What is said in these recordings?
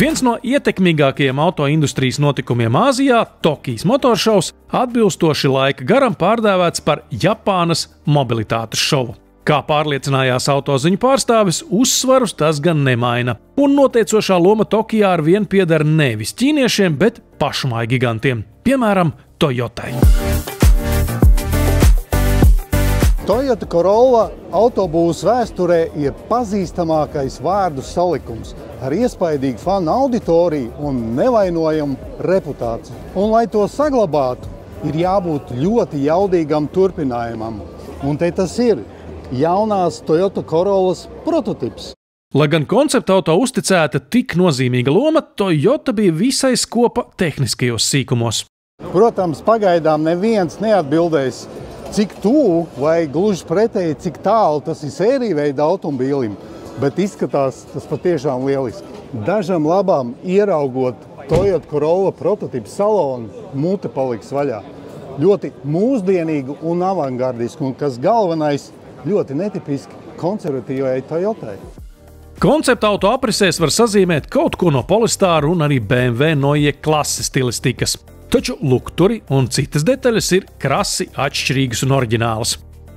Viens no ietekmīgākajiem autoindustrijas notikumiem Āzijā, Tokijas motoršovs, atbilstoši laika garam pārdēvēts par Japānas mobilitātes šovu. Kā pārliecinājās autoziņu pārstāvis, uzsvarus tas gan nemaina. Un noteicošā loma Tokijā arvien pieder nevis ķīniešiem, bet pašmāju gigantiem, piemēram, Toyotai. Toyota Corolla autobūvas vēsturē ir pazīstamākais vārdu salikums ar iespaidīgu fanu auditoriju un nevainojamu reputāciju. Un, lai to saglabātu, ir jābūt ļoti jaudīgam turpinājumam. Un te tas ir jaunās Toyota Corollas prototips. Lai gan koncepta auto uzticēta tik nozīmīga loma, Toyota bija visai skopa tehniskajos sīkumos. Protams, pagaidām neviens neatbildēs, cik tuvu vai gluži pretēji, cik tālu tas ir sērija automobīlim, bet izskatās tas patiešām lieliski. Dažam labām ieraugot Toyota Corolla prototipu salonu, mute paliks vaļā. Ļoti mūsdienīgu un avangardisku, un kas galvenais, ļoti netipiski konservatīvai Toyotai. Koncepta auto aprisēs var sazīmēt kaut ko no Polestāra un arī BMW Neue Klasse stilistikas. Taču lukturi un citas detaļas ir krasi atšķirīgas un oriģinālas.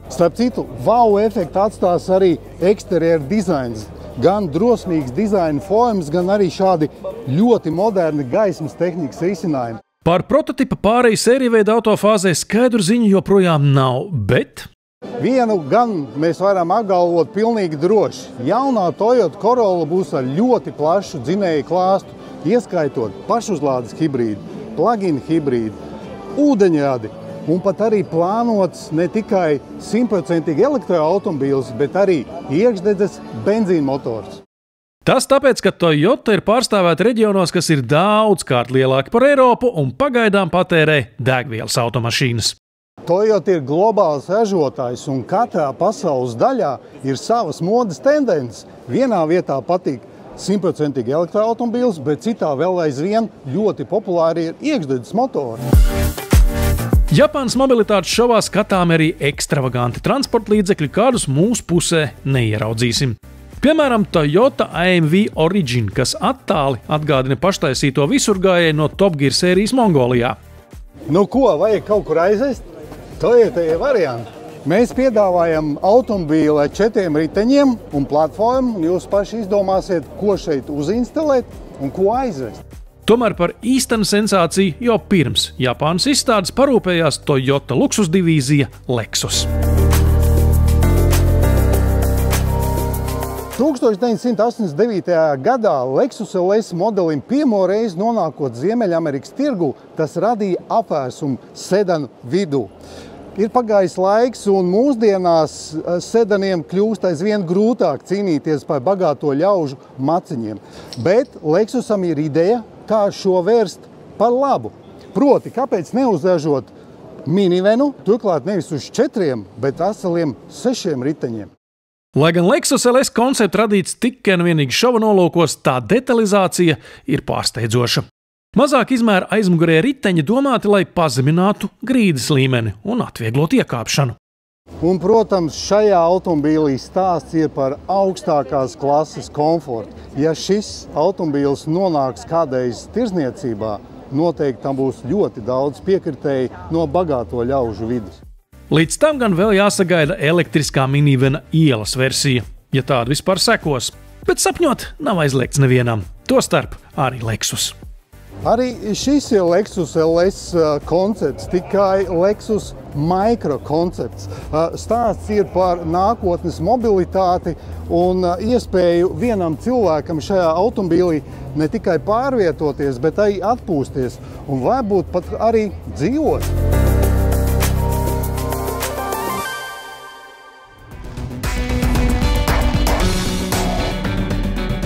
Starp citu, wow efektu atstās arī eksterjera dizains. Gan drosmīgs dizaina formas, gan arī šādi ļoti moderni gaismas tehnikas risinājumi. Par prototipa pāreju sērijveida autofāzē skaidru ziņu joprojām nav, bet vienu gan mēs varam apgalvot pilnīgi droši. Jaunā Toyota Corolla būs ar ļoti plašu dzinēju klāstu, ieskaitot pašuzlādes hibrīdu, plug-in hibrīdu, ūdeņradi un pat arī plānots ne tikai 100% elektroautomobīls, bet arī iekšdedzes benzīna motors. Tas tāpēc, ka Toyota ir pārstāvēta reģionos, kas ir daudzkārt lielāki par Eiropu un pagaidām patērē degvielas automašīnas. Toyota ir globāls ražotājs un katrā pasaules daļā ir savas modes tendences. Vienā vietā patīk 100% elektroautomobīls, bet citā vēl aizvien ļoti populāri ir iekšdedzes motori. Japānas mobilitātes šovā skatām arī ekstravaganti transporta līdzekļi, kādus mūsu pusē neieraudzīsim. Piemēram, Toyota AMV Origin, kas attāli atgādina paštaisīto visurgājēju no Top Gear sērijas Mongolijā. Nu ko, vajag kaut kur aizvest? Toyota ir varianti. Mēs piedāvājam automobīlu ar 4 riteņiem un platformu, un jūs paši izdomāsiet, ko šeit uzinstalēt un ko aizvest. Tomēr par īstenu sensāciju jau pirms Japānas izstādes parūpējās Toyota luksusdivīzija Lexus. 1989. gadā Lexus LS modelim pirmo reizi nonākot Ziemeļamerikas tirgu, tas radīja apvērsumu sedanu vidū. Ir pagājis laiks, un mūsdienās sedaniem kļūst aizvien grūtāk cīnīties par bagāto ļaužu maciņiem. Bet Lexusam ir ideja, kā šo vērst par labu. Proti, kāpēc neuzražot minivenu, turklāt nevis uz 4, bet veseliem 6 riteņiem. Lai gan Lexus LS koncepts radīts tikai un vienīgi šova nolūkos, tā detalizācija ir pārsteidzoša. Mazāk izmēra aizmugurē riteņi domāti, lai pazeminātu grīdas līmeni un atvieglotu iekāpšanu. Un, protams, šajā automobīlī stāsts ir par augstākās klases komfortu. Ja šis automobīls nonāks kādreiz tirzniecībā, noteikti tam būs ļoti daudz piekritēji no bagāto ļaužu vidus. Līdz tam gan vēl jāsagaida elektriskā minivena ielas versija, ja tāda vispār sekos. Bet sapņot nav aizliegts nevienam, tostarp arī Lexus. Arī šis ir Lexus LS koncepts, tikai Lexus Micro koncepts. Stāsts ir par nākotnes mobilitāti un iespēju vienam cilvēkam šajā automobīlī ne tikai pārvietoties, bet arī atpūsties un varbūt pat arī dzīvot.